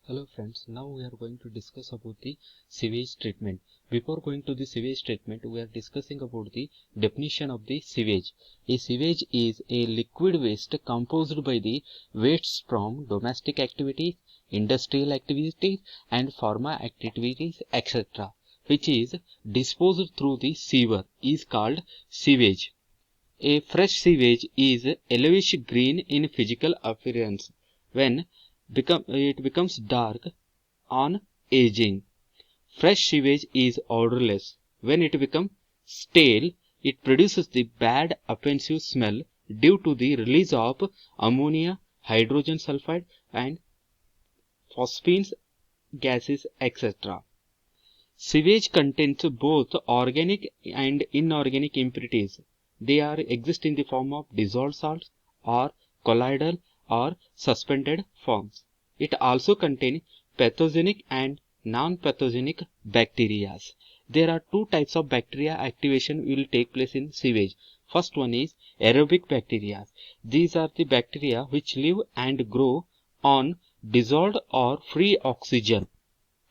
Hello friends, now we are going to discuss about the sewage treatment. Before going to the sewage treatment, we are discussing about the definition of the sewage. A sewage is a liquid waste composed by the wastes from domestic activities, industrial activities and pharma activities, etc., which is disposed through the sewer is called sewage. A fresh sewage is yellowish green in physical appearance when it becomes dark on aging. Fresh sewage is odorless. When it becomes stale, it produces the bad offensive smell due to the release of ammonia, hydrogen sulfide and phosphines gases, etc. Sewage contains both organic and inorganic impurities. They exist in the form of dissolved salts or colloidal or suspended forms. It also contains pathogenic and non-pathogenic bacteria. There are two types of bacteria activation will take place in sewage. First one is aerobic bacteria. These are the bacteria which live and grow on dissolved or free oxygen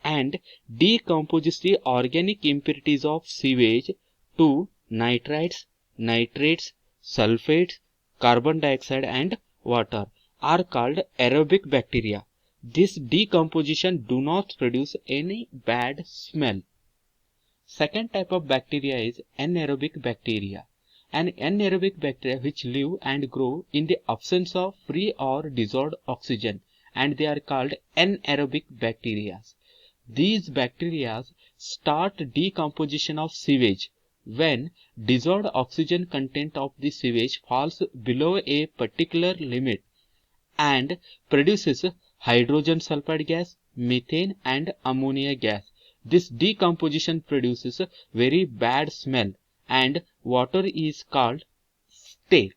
and decomposes the organic impurities of sewage to nitrites, nitrates, sulfates, carbon dioxide and water are called aerobic bacteria. This decomposition do not produce any bad smell. Second type of bacteria is anaerobic bacteria. An anaerobic bacteria which live and grow in the absence of free or dissolved oxygen, and they are called anaerobic bacteria. These bacteria start decomposition of sewage when dissolved oxygen content of the sewage falls below a particular limit and produces hydrogen sulfide gas, methane and ammonia gas. This decomposition produces a very bad smell and water is called stale.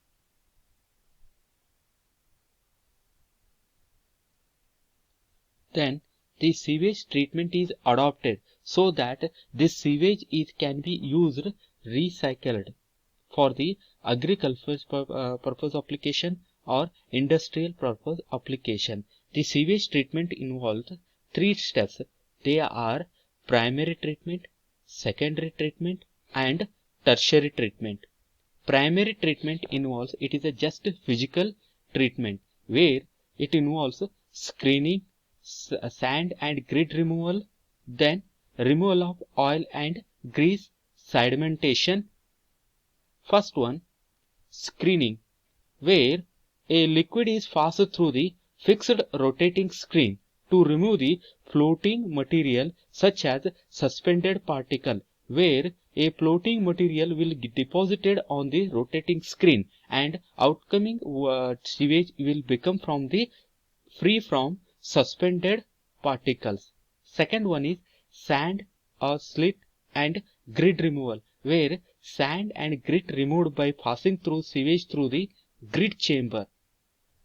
Then the sewage treatment is adopted so that this sewage can be used recycled for the agricultural purpose application or industrial purpose application. The sewage treatment involves three steps. They are primary treatment, secondary treatment and tertiary treatment. Primary treatment involves it is a just physical treatment where it involves screening, sand and grit removal, then removal of oil and grease, sedimentation. First one, screening, where a liquid is passed through the fixed rotating screen to remove the floating material such as suspended particle, where a floating material will be deposited on the rotating screen and outcoming sewage will become from the free from suspended particles. Second one is sand or slit and grit removal, where sand and grit removed by passing through sewage through the grit chamber,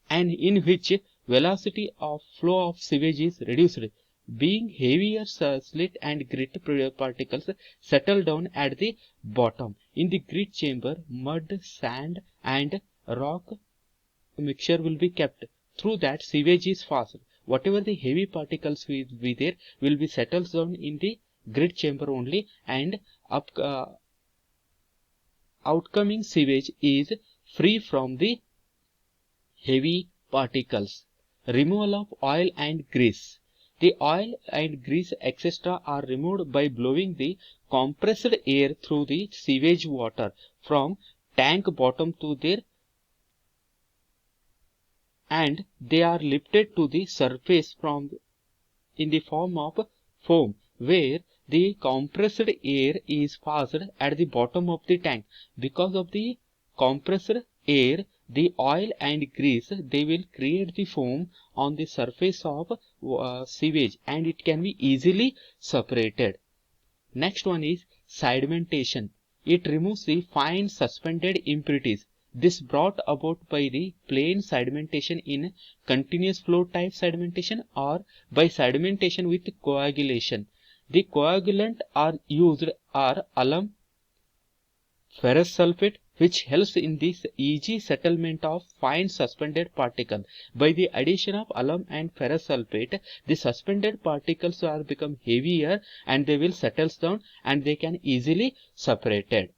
and in which velocity of flow of sewage is reduced, being heavier slit and grit particles settle down at the bottom. In the grit chamber, mud, sand and rock mixture will be kept. Through that sewage is passed. Whatever the heavy particles will be there will be settled down in the grit chamber only, and outcoming sewage is free from the heavy particles. Removal of oil and grease. The oil and grease etc. are removed by blowing the compressed air through the sewage water from tank bottom to their, and they are lifted to the surface from in the form of foam, where the compressed air is passed at the bottom of the tank. Because of the compressed air, the oil and grease they will create the foam on the surface of sewage and it can be easily separated. Next one is sedimentation. It removes the fine suspended impurities. This brought about by the plain sedimentation in continuous flow type sedimentation or by sedimentation with coagulation. The coagulant are used are alum, ferrous sulfate, which helps in this easy settlement of fine suspended particle. By the addition of alum and ferrous sulfate, the suspended particles are become heavier and they will settle down and they can easily separated.